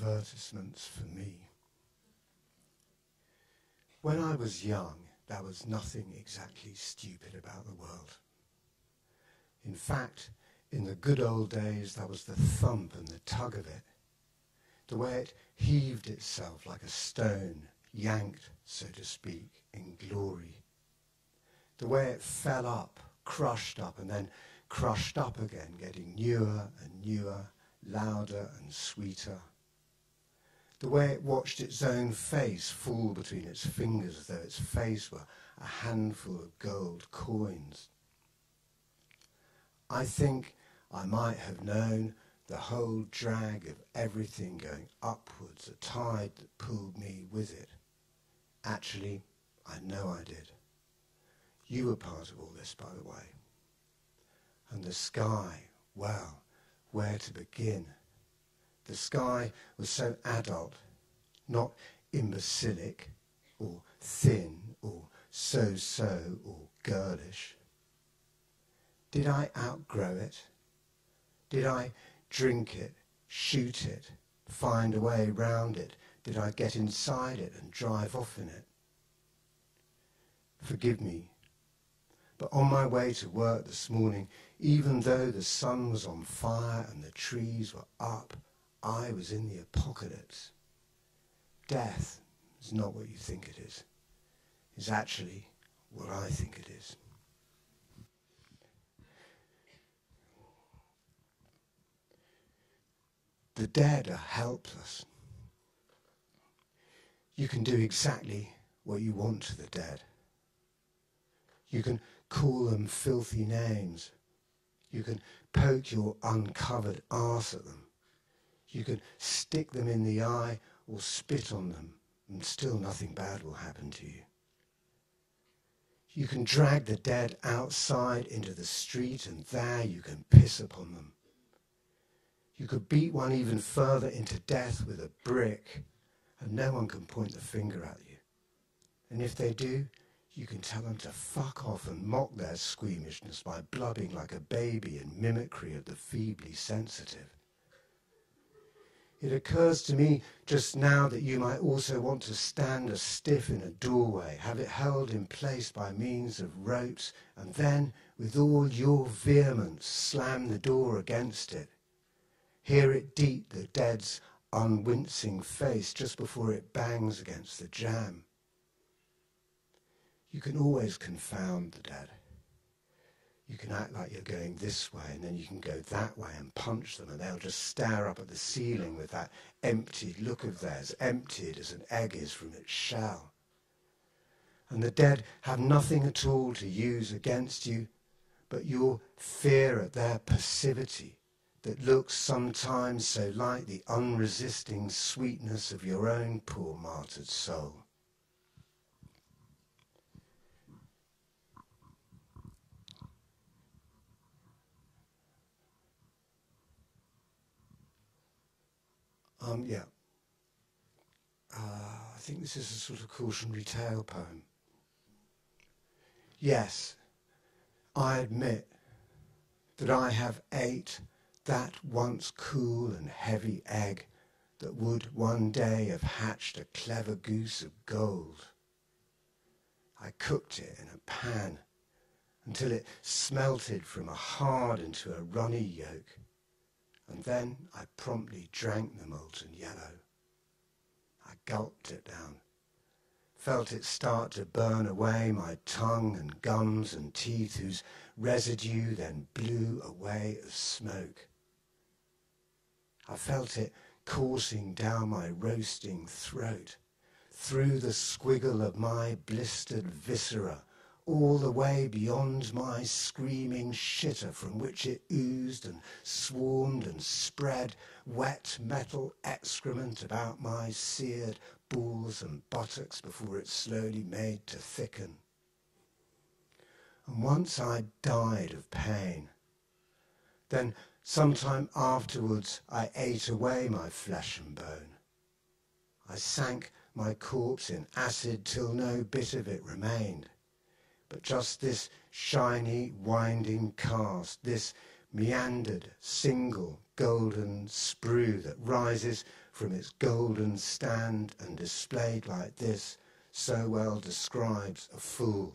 advertisements for me. When I was young, there was nothing exactly stupid about the world. In fact, in the good old days, there was the thump and the tug of it, the way it heaved itself like a stone, yanked, so to speak, in glory, the way it fell up, and then crushed up again, getting newer and newer, louder and sweeter, the way it watched its own face fall between its fingers as though its face were a handful of gold coins. I think I might have known the whole drag of everything going upwards, a tide that pulled me with it. Actually, I know I did. You were part of all this, by the way. And the sky, well, where to begin? The sky was so adult, not imbecilic, or thin, or so-so, or girlish. Did I outgrow it? Did I drink it, shoot it, find a way round it? Did I get inside it and drive off in it? Forgive me, but on my way to work this morning, even though the sun was on fire and the trees were up, I was in the apocalypse. Death is not what you think it is. It's actually what I think it is. The dead are helpless. You can do exactly what you want to the dead. You can call them filthy names. You can poke your uncovered arse at them. You can stick them in the eye or spit on them, and still nothing bad will happen to you. You can drag the dead outside into the street, and there you can piss upon them. You could beat one even further into death with a brick, and no one can point the finger at you. And if they do, you can tell them to fuck off and mock their squeamishness by blubbing like a baby in mimicry of the feebly sensitive. It occurs to me just now that you might also want to stand as stiff in a doorway, have it held in place by means of ropes, and then, with all your vehemence, slam the door against it. Hear it deep the dead's unwincing face just before it bangs against the jamb. You can always confound the dead. You can act like you're going this way, and then you can go that way and punch them, and they'll just stare up at the ceiling with that emptied look of theirs, emptied as an egg is from its shell. And the dead have nothing at all to use against you but your fear at their passivity that looks sometimes so like the unresisting sweetness of your own poor martyred soul. I think this is a sort of cautionary tale poem. Yes, I admit that I have ate that once cool and heavy egg that would one day have hatched a clever goose of gold. I cooked it in a pan until it smelted from a hard into a runny yolk, and then I promptly drank the molten yellow. I gulped it down, felt it start to burn away my tongue and gums and teeth, whose residue then blew away as smoke. I felt it coursing down my roasting throat, through the squiggle of my blistered viscera, all the way beyond my screaming shitter, from which it oozed and swarmed and spread wet metal excrement about my seared balls and buttocks before it slowly made to thicken. And once I died of pain. Then sometime afterwards I ate away my flesh and bone. I sank my corpse in acid till no bit of it remained, but just this shiny, winding cast, this meandered, single, golden sprue that rises from its golden stand and displayed like this so well describes a fool.